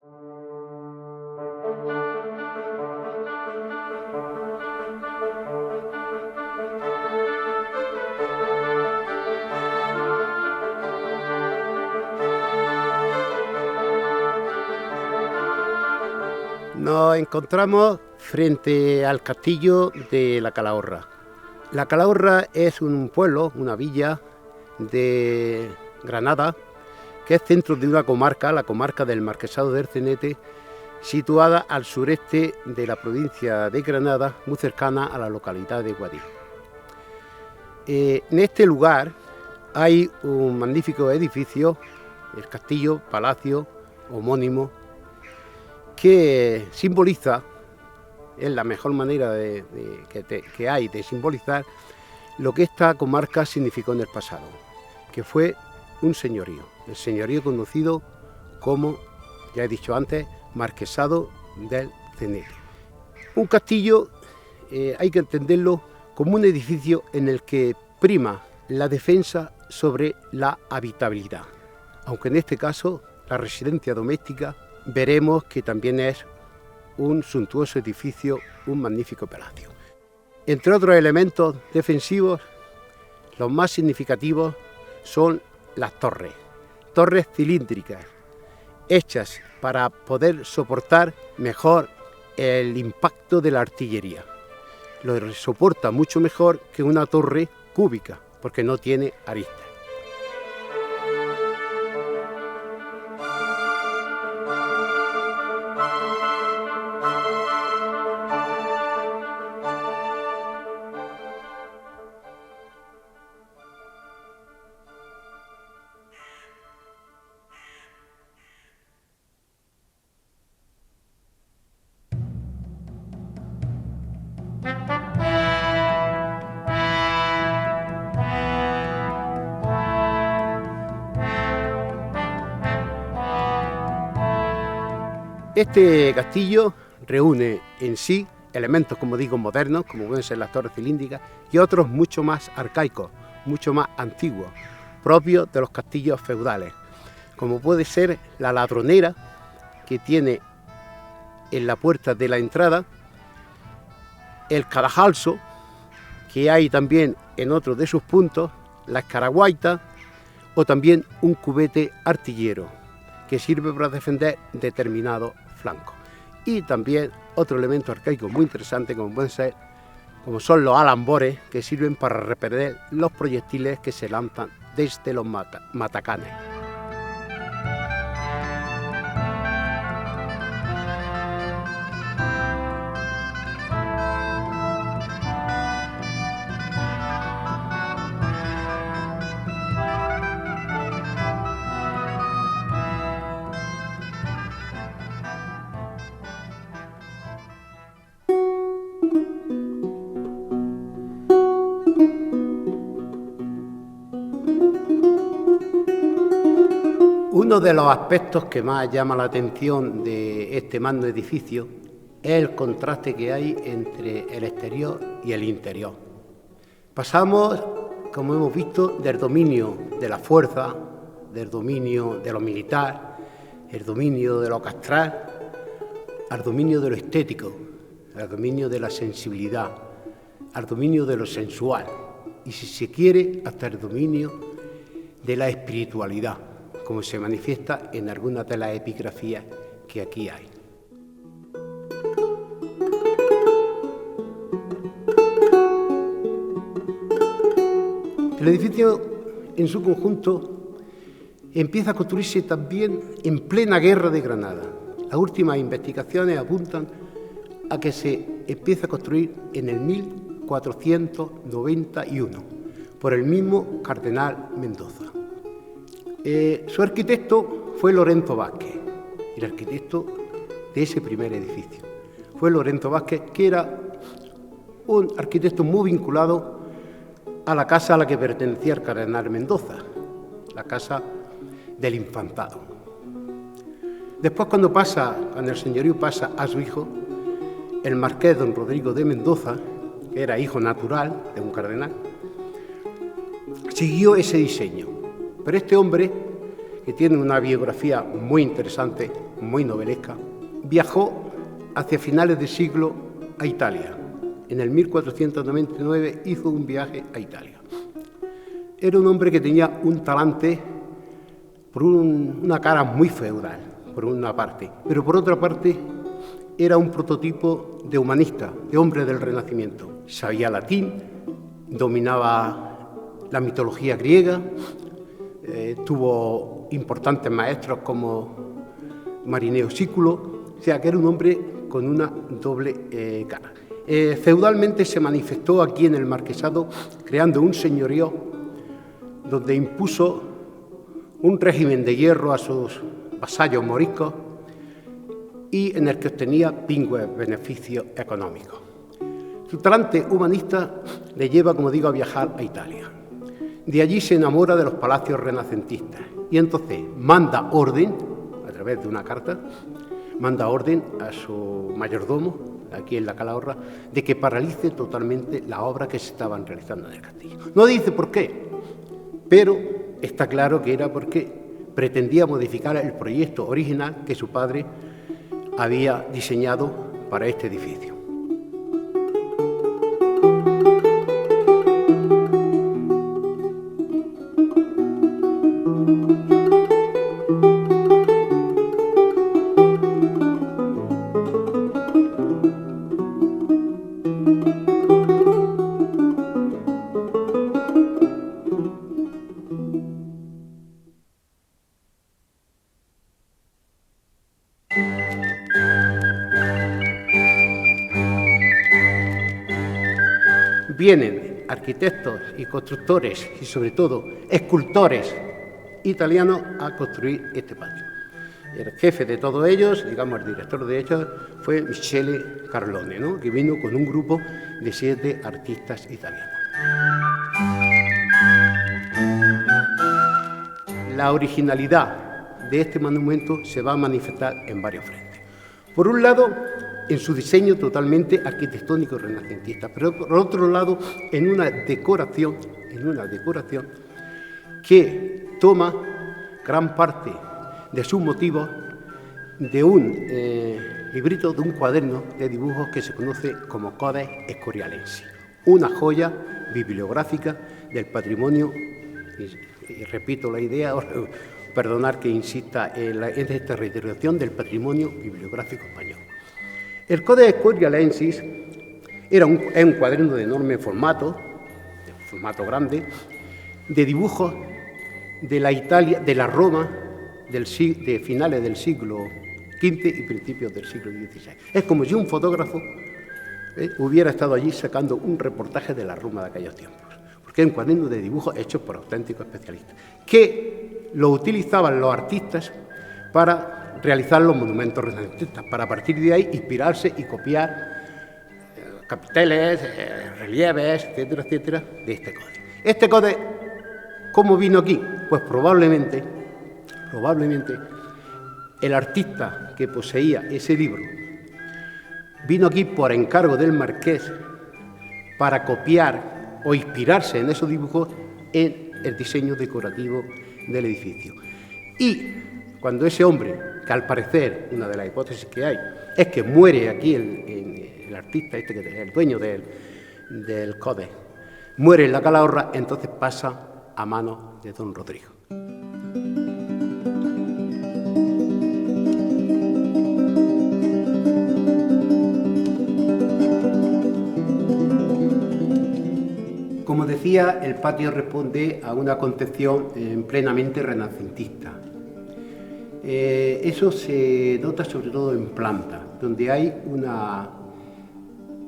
Nos encontramos frente al castillo de La Calahorra. La Calahorra es un pueblo, una villa de Granada, que es centro de una comarca, la comarca del Marquesado del Cenete, situada al sureste de la provincia de Granada, muy cercana a la localidad de Guadix. En este lugar hay un magnífico edificio, el castillo, palacio homónimo, que simboliza, es la mejor manera que hay de simbolizar lo que esta comarca significó en el pasado, que fue un señorío, el señorío conocido como, ya he dicho antes, Marquesado del Cenete. Un castillo hay que entenderlo como un edificio en el que prima la defensa sobre la habitabilidad, aunque en este caso la residencia doméstica veremos que también es un suntuoso edificio, un magnífico palacio. Entre otros elementos defensivos, los más significativos son las torres cilíndricas, hechas para poder soportar mejor el impacto de la artillería. Lo soporta mucho mejor que una torre cúbica, porque no tiene aristas. Este castillo reúne en sí elementos, como digo, modernos, como pueden ser las torres cilíndricas, y otros mucho más arcaicos, mucho más antiguos, propios de los castillos feudales, como puede ser la ladronera que tiene en la puerta de la entrada, el cadajalso, que hay también en otro de sus puntos, la escaraguaita, o también un cubete artillero, que sirve para defender determinados flancos. Y también otro elemento arcaico muy interesante, como son los alambores, que sirven para repeler los proyectiles que se lanzan desde los matacanes. Uno de los aspectos que más llama la atención de este magno edificio es el contraste que hay entre el exterior y el interior. Pasamos, como hemos visto, del dominio de la fuerza, del dominio de lo militar, el dominio de lo castral, al dominio de lo estético, al dominio de la sensibilidad, al dominio de lo sensual y, si se quiere, hasta el dominio de la espiritualidad, como se manifiesta en algunas de las epigrafías que aquí hay. El edificio en su conjunto empieza a construirse también en plena guerra de Granada. Las últimas investigaciones apuntan a que se empieza a construir en el 1491 por el mismo cardenal Mendoza. Su arquitecto fue Lorenzo Vázquez, el arquitecto de ese primer edificio. Fue Lorenzo Vázquez, que era un arquitecto muy vinculado a la casa a la que pertenecía el cardenal Mendoza, la casa del Infantado. Después, cuando el señorío pasa a su hijo, el marqués don Rodrigo de Mendoza, que era hijo natural de un cardenal, siguió ese diseño. Pero este hombre, que tiene una biografía muy interesante, muy novelesca, viajó hacia finales de siglo a Italia. En el 1499 hizo un viaje a Italia. Era un hombre que tenía un talante por una cara muy feudal, por una parte, pero por otra parte era un prototipo de humanista, de hombre del Renacimiento. Sabía latín, dominaba la mitología griega, tuvo importantes maestros como Marineo Sículo, o sea que era un hombre con una doble cara. Feudalmente se manifestó aquí en el Marquesado creando un señorío donde impuso un régimen de hierro a sus vasallos moriscos y en el que obtenía pingües beneficios económicos. Su talante humanista le lleva, como digo, a viajar a Italia. De allí se enamora de los palacios renacentistas y entonces manda orden, a través de una carta, manda orden a su mayordomo, aquí en la Calahorra, de que paralice totalmente la obra que se estaban realizando en el castillo. No dice por qué, pero está claro que era porque pretendía modificar el proyecto original que su padre había diseñado para este edificio. Vienen arquitectos y constructores y sobre todo escultores italianos a construir este patio. El jefe de todos ellos, digamos el director de ellos, fue Michele Carlone, ¿no?, que vino con un grupo de 7 artistas italianos. La originalidad de este monumento se va a manifestar en varios frentes. Por un lado, en su diseño totalmente arquitectónico renacentista, pero por otro lado, en una decoración que toma gran parte de sus motivos de un librito, de un cuaderno de dibujos que se conoce como Codex Escorialensis, una joya bibliográfica del patrimonio, y repito la idea, perdonar que insista en esta reiteración, del patrimonio bibliográfico español. El Codex Escorialensis es un cuaderno de enorme formato, de formato grande, de dibujos de la Italia, de la Roma de finales del siglo XV y principios del siglo XVI. Es como si un fotógrafo hubiera estado allí sacando un reportaje de la Roma de aquellos tiempos, porque es un cuaderno de dibujos hechos por auténticos especialistas, que lo utilizaban los artistas para realizar los monumentos renacentistas, para a partir de ahí inspirarse y copiar capiteles, relieves, etcétera, etcétera, de este códex. Este códex, ¿cómo vino aquí? Pues probablemente el artista que poseía ese libro vino aquí por encargo del marqués para copiar o inspirarse en esos dibujos en el diseño decorativo del edificio. Y cuando ese hombre, que al parecer, una de las hipótesis que hay, es que muere aquí el artista, el dueño del códex, muere en la Calahorra, entonces pasa a manos de don Rodrigo. Como decía, el patio responde a una concepción plenamente renacentista. Eso se nota sobre todo en planta, donde hay una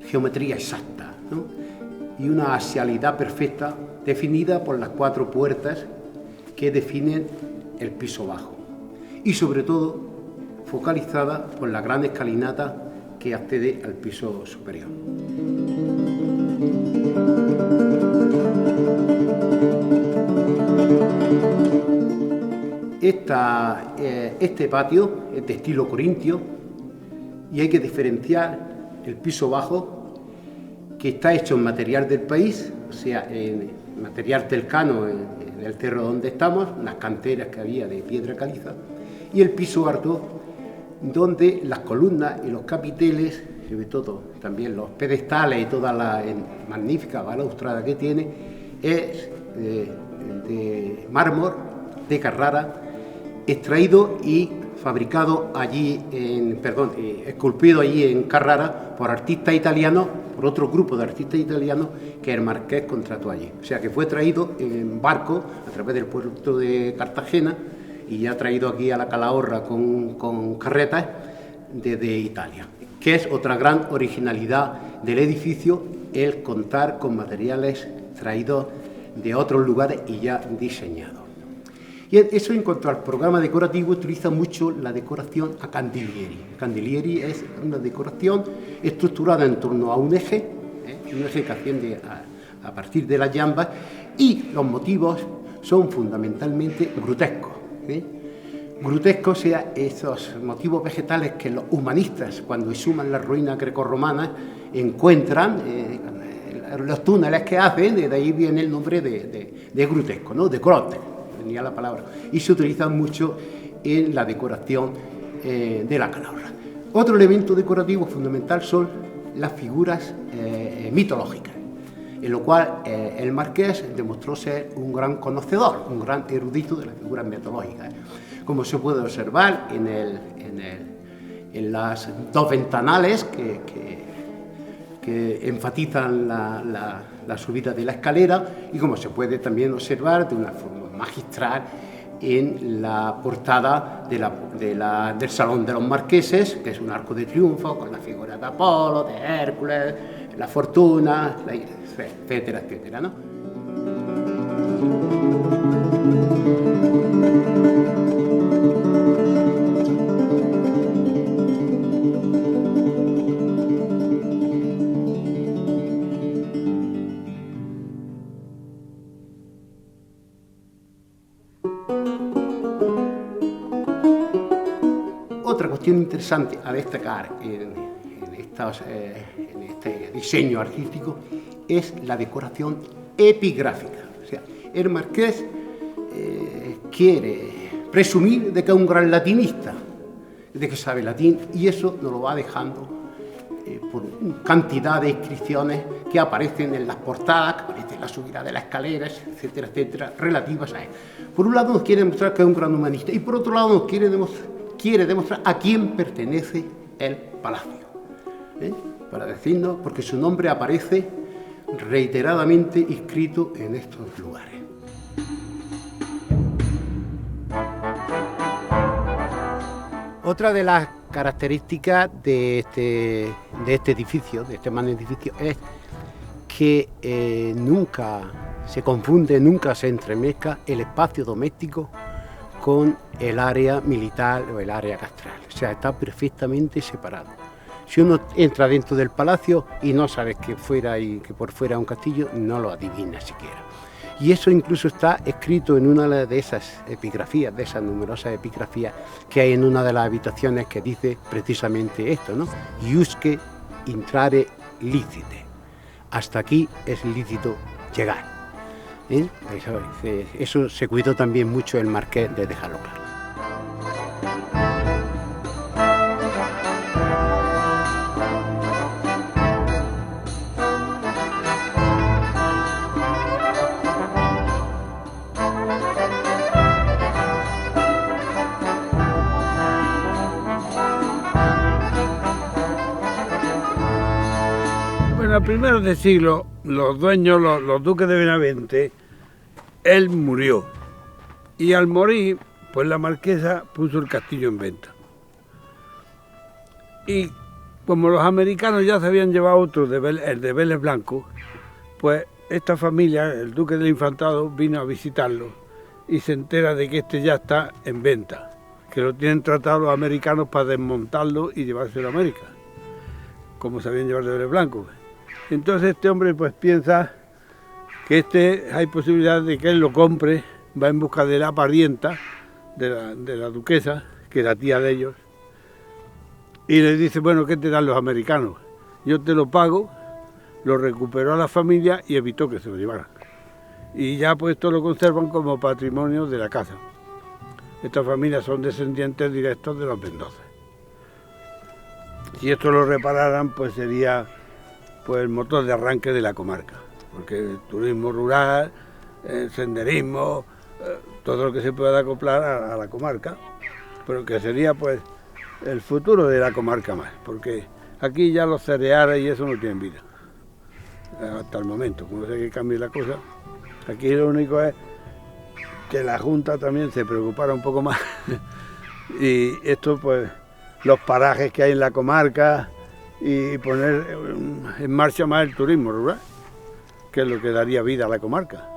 geometría exacta, ¿no?, y una axialidad perfecta definida por las 4 puertas que definen el piso bajo y sobre todo focalizada por la gran escalinata que accede al piso superior. Este patio es de estilo corintio y hay que diferenciar el piso bajo, que está hecho en material del país, o sea, en material telcano, en el cerro donde estamos, unas canteras que había de piedra caliza, y el piso alto, donde las columnas y los capiteles, sobre todo también los pedestales y toda la magnífica balaustrada que tiene, es de mármol de Carrara, extraído y fabricado allí, esculpido allí en Carrara por artistas italianos, por otro grupo de artistas italianos que el marqués contrató allí. O sea que fue traído en barco a través del puerto de Cartagena y ya traído aquí a la Calahorra con carretas desde Italia, que es otra gran originalidad del edificio, el contar con materiales traídos de otros lugares y ya diseñados. Y eso en cuanto al programa decorativo, utiliza mucho la decoración a Candelieri. Candelieri es una decoración estructurada en torno a un eje que asciende a partir de las jambas, y los motivos son fundamentalmente grutescos. Grutescos, sea esos motivos vegetales que los humanistas, cuando exhuman las ruinas grecorromanas, encuentran, los túneles que hacen, de ahí viene el nombre de grutesco, ¿no? De grotte, venía la palabra, y se utilizan mucho en la decoración de la Calahorra. Otro elemento decorativo fundamental son las figuras mitológicas, en lo cual el marqués demostró ser un gran conocedor, un gran erudito de las figuras mitológicas, como se puede observar en las dos ventanales que enfatizan la subida de la escalera, y como se puede también observar de una forma magistral en la portada del Salón de los Marqueses, que es un arco de triunfo con la figura de Apolo, de Hércules, la fortuna, etcétera, etcétera, ¿no? Otra cuestión interesante a destacar en este diseño artístico es la decoración epigráfica. O sea, el marqués quiere presumir de que es un gran latinista, de que sabe latín, y eso nos lo va dejando por cantidad de inscripciones que aparecen en las portadas, que aparecen en la subida de las escaleras, etcétera, etcétera, relativas a él. Por un lado nos quiere demostrar que es un gran humanista, y por otro lado nos quiere demostrar a quién pertenece el palacio. Para decirnos, porque su nombre aparece reiteradamente inscrito en estos lugares. Otra de las características de este edificio, de este magno edificio, es que nunca se confunde, nunca se entremezcla el espacio doméstico con el área militar o el área castral. O sea, está perfectamente separado. Si uno entra dentro del palacio y no sabe que por fuera un castillo, no lo adivina siquiera. Y eso incluso está escrito en una de esas epigrafías, de esas numerosas epigrafías que hay en una de las habitaciones, que dice precisamente esto, ¿no? Iusque intrare licite. Hasta aquí es lícito llegar. Eso se cuidó también mucho el marqués de dejarlo claro. Bueno, a primeros de siglo, los dueños, los duques de Benavente, él murió. Y al morir, pues la marquesa puso el castillo en venta. Y como los americanos ya se habían llevado otro, el de Vélez Blanco, pues esta familia, el duque del Infantado, vino a visitarlo y se entera de que este ya está en venta, que lo tienen tratado los americanos para desmontarlo y llevárselo a América, como sabían llevar de Vélez Blanco. Entonces este hombre pues piensa que hay posibilidad de que él lo compre, va en busca de la parienta, de la duquesa, que era tía de ellos, y le dice, bueno, ¿qué te dan los americanos? Yo te lo pago, lo recuperó a la familia y evitó que se lo llevaran. y ya pues esto lo conservan como patrimonio de la casa. Estas familias son descendientes directos de los Mendoza. Si esto lo repararan, pues sería pues el motor de arranque de la comarca, porque el turismo rural, el senderismo, todo lo que se pueda acoplar a la comarca, pero que sería pues el futuro de la comarca más, porque aquí ya los cereales y eso no tienen vida, hasta el momento, como sé que cambie la cosa. Aquí lo único es que la Junta también se preocupara un poco más y esto pues los parajes que hay en la comarca y poner en marcha más el turismo rural, que es lo que daría vida a la comarca.